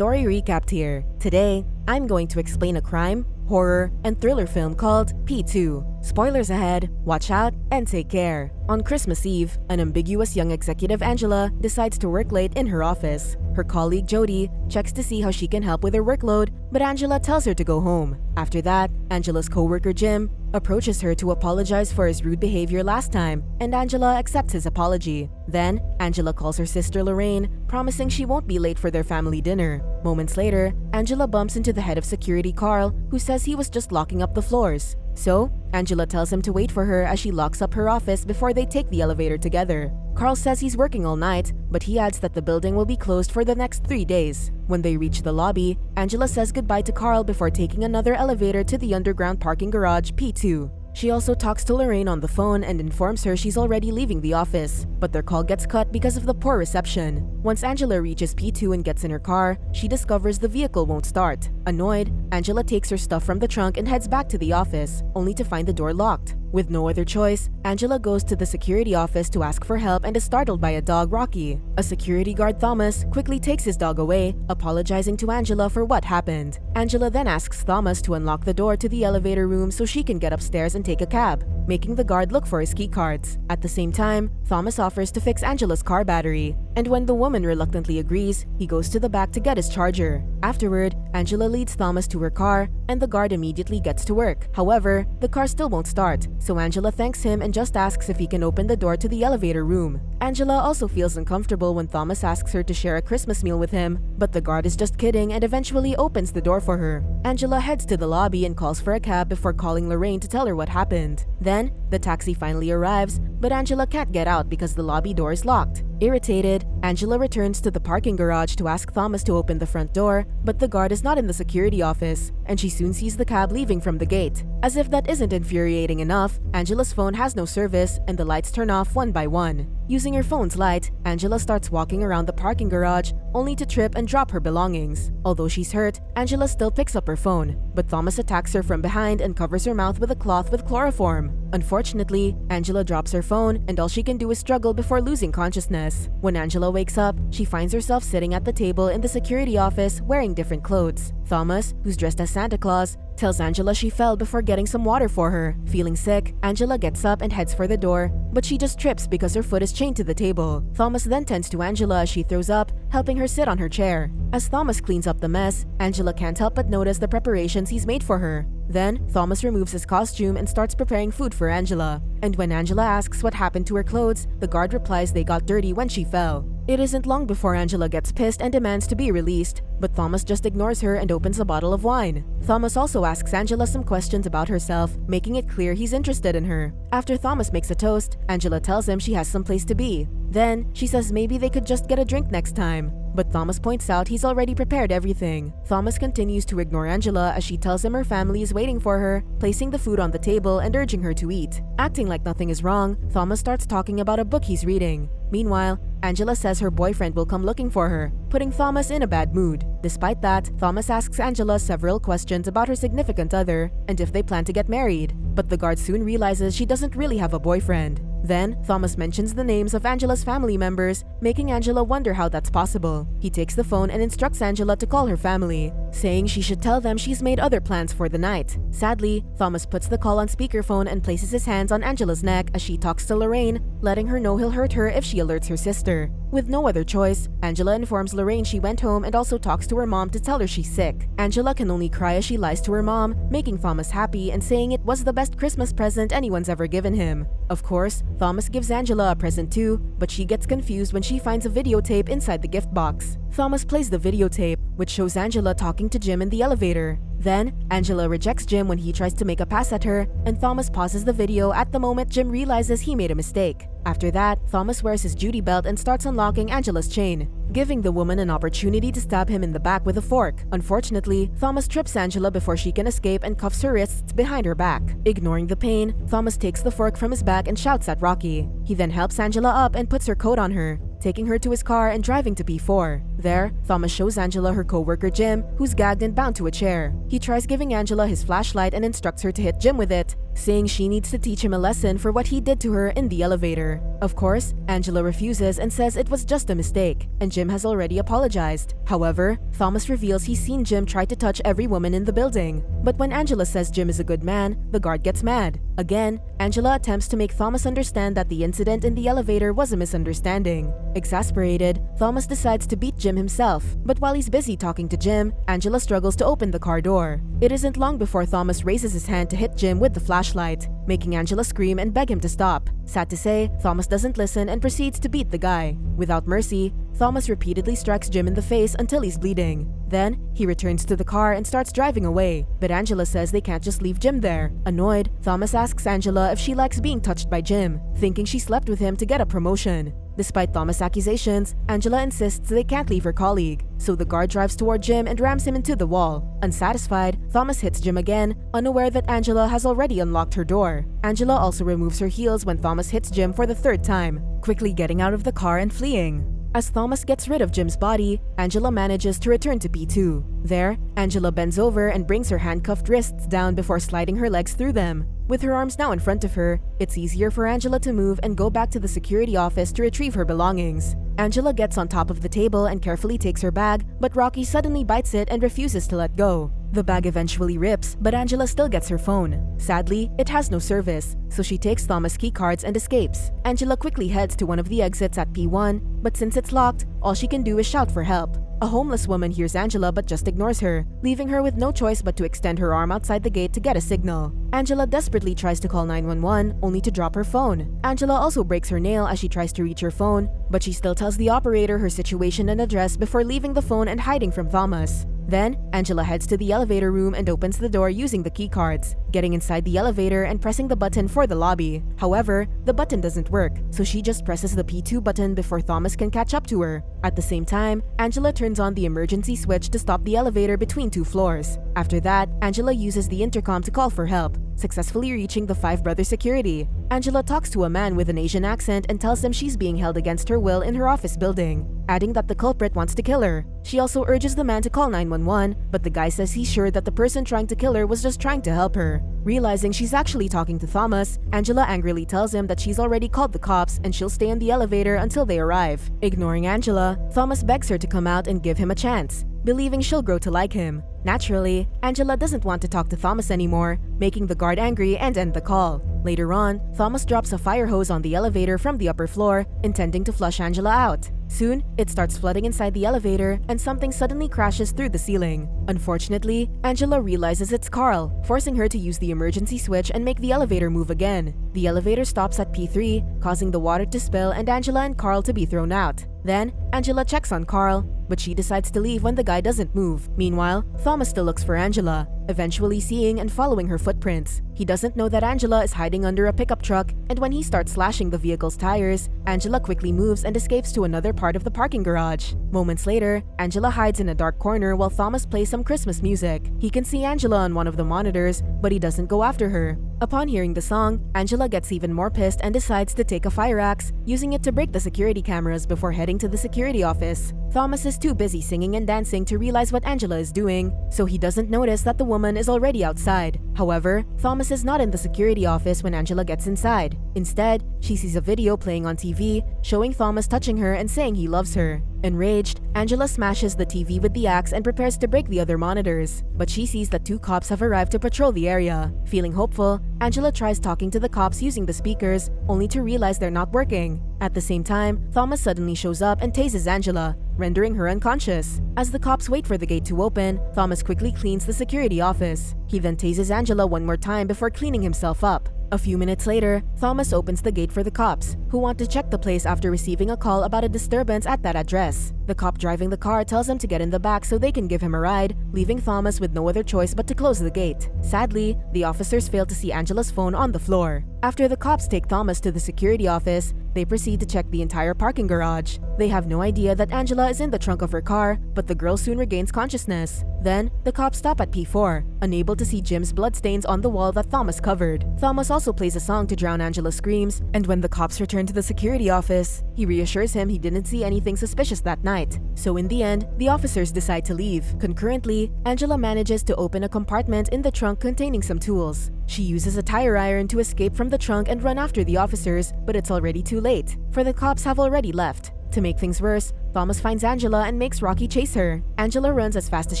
Story recapped here. Today, I'm going to explain a crime, horror, and thriller film called P2. Spoilers ahead, watch out, and take care. On Christmas Eve, an ambiguous young executive Angela decides to work late in her office. Her colleague Jody checks to see how she can help with her workload, but Angela tells her to go home. After that, Angela's co-worker Jim approaches her to apologize for his rude behavior last time, and Angela accepts his apology. Then, Angela calls her sister Lorraine, promising she won't be late for their family dinner. Moments later, Angela bumps into the head of security Carl, who says he was just locking up the floors. So, Angela tells him to wait for her as she locks up her office before they take the elevator together. Carl says he's working all night, but he adds that the building will be closed for the next 3 days. When they reach the lobby, Angela says goodbye to Carl before taking another elevator to the underground parking garage P2. She also talks to Lorraine on the phone and informs her she's already leaving the office, but their call gets cut because of the poor reception. Once Angela reaches P2 and gets in her car, she discovers the vehicle won't start. Annoyed, Angela takes her stuff from the trunk and heads back to the office, only to find the door locked. With no other choice, Angela goes to the security office to ask for help and is startled by a dog, Rocky. A security guard, Thomas, quickly takes his dog away, apologizing to Angela for what happened. Angela then asks Thomas to unlock the door to the elevator room so she can get upstairs and take a cab, making the guard look for his key cards. At the same time, Thomas offers to fix Angela's car battery, and when the woman reluctantly agrees, he goes to the back to get his charger. Afterward, Angela leads Thomas to her car, and the guard immediately gets to work. However, the car still won't start, so Angela thanks him and just asks if he can open the door to the elevator room. Angela also feels uncomfortable when Thomas asks her to share a Christmas meal with him, but the guard is just kidding and eventually opens the door for her. Angela heads to the lobby and calls for a cab before calling Lorraine to tell her what happened. Then, the taxi finally arrives, but Angela can't get out because the lobby door is locked. Irritated, Angela returns to the parking garage to ask Thomas to open the front door, but the guard is not in the security office, and she soon sees the cab leaving from the gate. As if that isn't infuriating enough, Angela's phone has no service and the lights turn off one by one. Using her phone's light, Angela starts walking around the parking garage, only to trip and drop her belongings. Although she's hurt, Angela still picks up her phone, but Thomas attacks her from behind and covers her mouth with a cloth with chloroform. Unfortunately, Angela drops her phone and all she can do is struggle before losing consciousness. When Angela wakes up, she finds herself sitting at the table in the security office wearing different clothes. Thomas, who's dressed as Santa Claus, tells Angela she fell before getting some water for her. Feeling sick, Angela gets up and heads for the door, but she just trips because her foot is chained to the table. Thomas then tends to Angela as she throws up, helping her sit on her chair. As Thomas cleans up the mess, Angela can't help but notice the preparations he's made for her. Then, Thomas removes his costume and starts preparing food for Angela. And when Angela asks what happened to her clothes, the guard replies they got dirty when she fell. It isn't long before Angela gets pissed and demands to be released, but Thomas just ignores her and opens a bottle of wine. Thomas also asks Angela some questions about herself, making it clear he's interested in her. After Thomas makes a toast, Angela tells him she has some place to be. Then, she says maybe they could just get a drink next time. But Thomas points out he's already prepared everything. Thomas continues to ignore Angela as she tells him her family is waiting for her, placing the food on the table and urging her to eat. Acting like nothing is wrong, Thomas starts talking about a book he's reading. Meanwhile, Angela says her boyfriend will come looking for her, putting Thomas in a bad mood. Despite that, Thomas asks Angela several questions about her significant other and if they plan to get married. But the guard soon realizes she doesn't really have a boyfriend. Then, Thomas mentions the names of Angela's family members, making Angela wonder how that's possible. He takes the phone and instructs Angela to call her family, saying she should tell them she's made other plans for the night. Sadly, Thomas puts the call on speakerphone and places his hands on Angela's neck as she talks to Lorraine, letting her know he'll hurt her if she alerts her sister. With no other choice, Angela informs Lorraine she went home and also talks to her mom to tell her she's sick. Angela can only cry as she lies to her mom, making Thomas happy and saying it was the best Christmas present anyone's ever given him. Of course, Thomas gives Angela a present too, but she gets confused when she finds a videotape inside the gift box. Thomas plays the videotape, which shows Angela talking to Jim in the elevator. Then, Angela rejects Jim when he tries to make a pass at her, and Thomas pauses the video at the moment Jim realizes he made a mistake. After that, Thomas wears his duty belt and starts unlocking Angela's chain, giving the woman an opportunity to stab him in the back with a fork. Unfortunately, Thomas trips Angela before she can escape and cuffs her wrists behind her back. Ignoring the pain, Thomas takes the fork from his back and shouts at Rocky. He then helps Angela up and puts her coat on her, taking her to his car and driving to P4. There, Thomas shows Angela her co-worker Jim, who's gagged and bound to a chair. He tries giving Angela his flashlight and instructs her to hit Jim with it, saying she needs to teach him a lesson for what he did to her in the elevator. Of course, Angela refuses and says it was just a mistake, and Jim has already apologized. However, Thomas reveals he's seen Jim try to touch every woman in the building. But when Angela says Jim is a good man, the guard gets mad. Again, Angela attempts to make Thomas understand that the incident in the elevator was a misunderstanding. Exasperated, Thomas decides to beat Jim himself, but while he's busy talking to Jim, Angela struggles to open the car door. It isn't long before Thomas raises his hand to hit Jim with the flashlight, making Angela scream and beg him to stop. Sad to say, Thomas doesn't listen and proceeds to beat the guy. Without mercy, Thomas repeatedly strikes Jim in the face until he's bleeding. Then, he returns to the car and starts driving away, but Angela says they can't just leave Jim there. Annoyed, Thomas asks Angela if she likes being touched by Jim, thinking she slept with him to get a promotion. Despite Thomas' accusations, Angela insists they can't leave her colleague, so the guard drives toward Jim and rams him into the wall. Unsatisfied, Thomas hits Jim again, unaware that Angela has already unlocked her door. Angela also removes her heels when Thomas hits Jim for the third time, quickly getting out of the car and fleeing. As Thomas gets rid of Jim's body, Angela manages to return to P2. There, Angela bends over and brings her handcuffed wrists down before sliding her legs through them. With her arms now in front of her, it's easier for Angela to move and go back to the security office to retrieve her belongings. Angela gets on top of the table and carefully takes her bag, but Rocky suddenly bites it and refuses to let go. The bag eventually rips, but Angela still gets her phone. Sadly, it has no service, so she takes Thomas' keycards and escapes. Angela quickly heads to one of the exits at P1, but since it's locked, all she can do is shout for help. A homeless woman hears Angela but just ignores her, leaving her with no choice but to extend her arm outside the gate to get a signal. Angela desperately tries to call 911, only to drop her phone. Angela also breaks her nail as she tries to reach her phone, but she still tells the operator her situation and address before leaving the phone and hiding from Thomas. Then, Angela heads to the elevator room and opens the door using the keycards, getting inside the elevator and pressing the button for the lobby. However, the button doesn't work, so she just presses the P2 button before Thomas can catch up to her. At the same time, Angela turns on the emergency switch to stop the elevator between two floors. After that, Angela uses the intercom to call for help, successfully reaching the five-brother security. Angela talks to a man with an Asian accent and tells him she's being held against her will in her office building, adding that the culprit wants to kill her. She also urges the man to call 911, but the guy says he's sure that the person trying to kill her was just trying to help her. Realizing she's actually talking to Thomas, Angela angrily tells him that she's already called the cops and she'll stay in the elevator until they arrive. Ignoring Angela, Thomas begs her to come out and give him a chance, believing she'll grow to like him. Naturally, Angela doesn't want to talk to Thomas anymore, making the guard angry and end the call. Later on, Thomas drops a fire hose on the elevator from the upper floor, intending to flush Angela out. Soon, it starts flooding inside the elevator and something suddenly crashes through the ceiling. Unfortunately, Angela realizes it's Carl, forcing her to use the emergency switch and make the elevator move again. The elevator stops at P3, causing the water to spill and Angela and Carl to be thrown out. Then, Angela checks on Carl, but she decides to leave when the guy doesn't move. Meanwhile, Thomas still looks for Angela, eventually seeing and following her footprints. He doesn't know that Angela is hiding under a pickup truck, and when he starts slashing the vehicle's tires, Angela quickly moves and escapes to another part of the parking garage. Moments later, Angela hides in a dark corner while Thomas plays some Christmas music. He can see Angela on one of the monitors, but he doesn't go after her. Upon hearing the song, Angela gets even more pissed and decides to take a fire axe, using it to break the security cameras before heading to the security office. Thomas is too busy singing and dancing to realize what Angela is doing, so he doesn't notice that the woman is already outside. However, Thomas is not in the security office when Angela gets inside. Instead, she sees a video playing on TV, showing Thomas touching her and saying he loves her. Enraged, Angela smashes the TV with the axe and prepares to break the other monitors, but she sees that two cops have arrived to patrol the area. Feeling hopeful, Angela tries talking to the cops using the speakers, only to realize they're not working. At the same time, Thomas suddenly shows up and tases Angela, rendering her unconscious. As the cops wait for the gate to open, Thomas quickly cleans the security office. He then tases Angela one more time before cleaning himself up. A few minutes later, Thomas opens the gate for the cops, who want to check the place after receiving a call about a disturbance at that address. The cop driving the car tells him to get in the back so they can give him a ride, leaving Thomas with no other choice but to close the gate. Sadly, the officers fail to see Angela's phone on the floor. After the cops take Thomas to the security office, they proceed to check the entire parking garage. They have no idea that Angela is in the trunk of her car, but the girl soon regains consciousness. Then, the cops stop at P4, unable to see Jim's bloodstains on the wall that Thomas covered. Thomas also plays a song to drown Angela's screams, and when the cops return to the security office, he reassures him he didn't see anything suspicious that night. So in the end, the officers decide to leave. Concurrently, Angela manages to open a compartment in the trunk containing some tools. She uses a tire iron to escape from the trunk and run after the officers, but it's already too late, for the cops have already left. To make things worse, Thomas finds Angela and makes Rocky chase her. Angela runs as fast as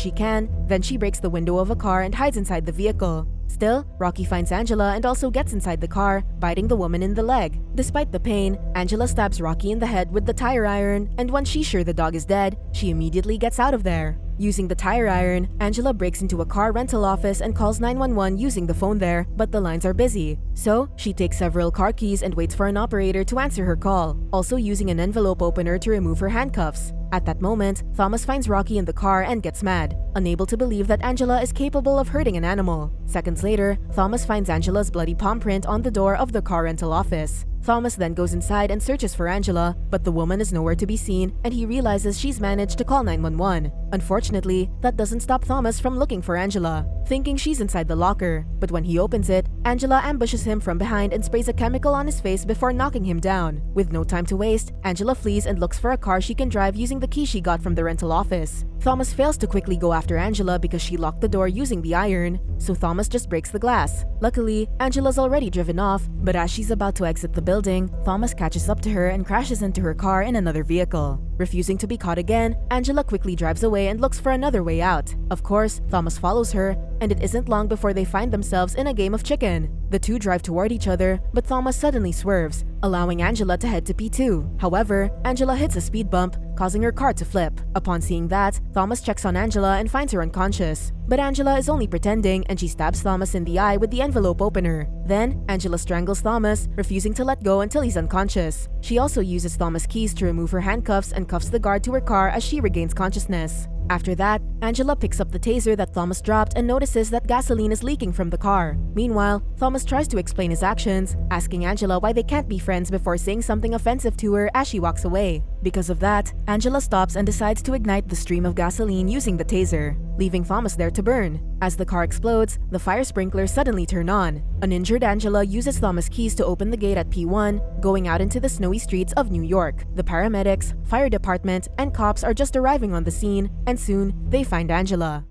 she can, then she breaks the window of a car and hides inside the vehicle. Still, Rocky finds Angela and also gets inside the car, biting the woman in the leg. Despite the pain, Angela stabs Rocky in the head with the tire iron, and once she's sure the dog is dead, she immediately gets out of there. Using the tire iron, Angela breaks into a car rental office and calls 911 using the phone there, but the lines are busy. So, she takes several car keys and waits for an operator to answer her call, also using an envelope opener to remove her handcuffs. At that moment, Thomas finds Rocky in the car and gets mad, unable to believe that Angela is capable of hurting an animal. Seconds later, Thomas finds Angela's bloody palm print on the door of the car rental office. Thomas then goes inside and searches for Angela, but the woman is nowhere to be seen, and he realizes she's managed to call 911. Unfortunately, that doesn't stop Thomas from looking for Angela, thinking she's inside the locker. But when he opens it, Angela ambushes him from behind and sprays a chemical on his face before knocking him down. With no time to waste, Angela flees and looks for a car she can drive using the key she got from the rental office. Thomas fails to quickly go after Angela because she locked the door using the iron, so Thomas just breaks the glass. Luckily, Angela's already driven off, but as she's about to exit the building, Thomas catches up to her and crashes into her car in another vehicle. Refusing to be caught again, Angela quickly drives away and looks for another way out. Of course, Thomas follows her, and it isn't long before they find themselves in a game of chicken. The two drive toward each other, but Thomas suddenly swerves, allowing Angela to head to P2. However, Angela hits a speed bump, causing her car to flip. Upon seeing that, Thomas checks on Angela and finds her unconscious. But Angela is only pretending, and she stabs Thomas in the eye with the envelope opener. Then, Angela strangles Thomas, refusing to let go until he's unconscious. She also uses Thomas' keys to remove her handcuffs and cuffs the guard to her car as she regains consciousness. After that, Angela picks up the taser that Thomas dropped and notices that gasoline is leaking from the car. Meanwhile, Thomas tries to explain his actions, asking Angela why they can't be friends before saying something offensive to her as she walks away. Because of that, Angela stops and decides to ignite the stream of gasoline using the taser, leaving Thomas there to burn. As the car explodes, the fire sprinklers suddenly turn on. An injured Angela uses Thomas' keys to open the gate at P1, going out into the snowy streets of New York. The paramedics, fire department, and cops are just arriving on the scene, and soon, they find Angela.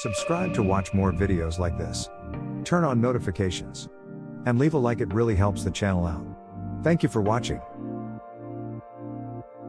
Subscribe to watch more videos like this. Turn on notifications. And leave a like, it really helps the channel out. Thank you for watching.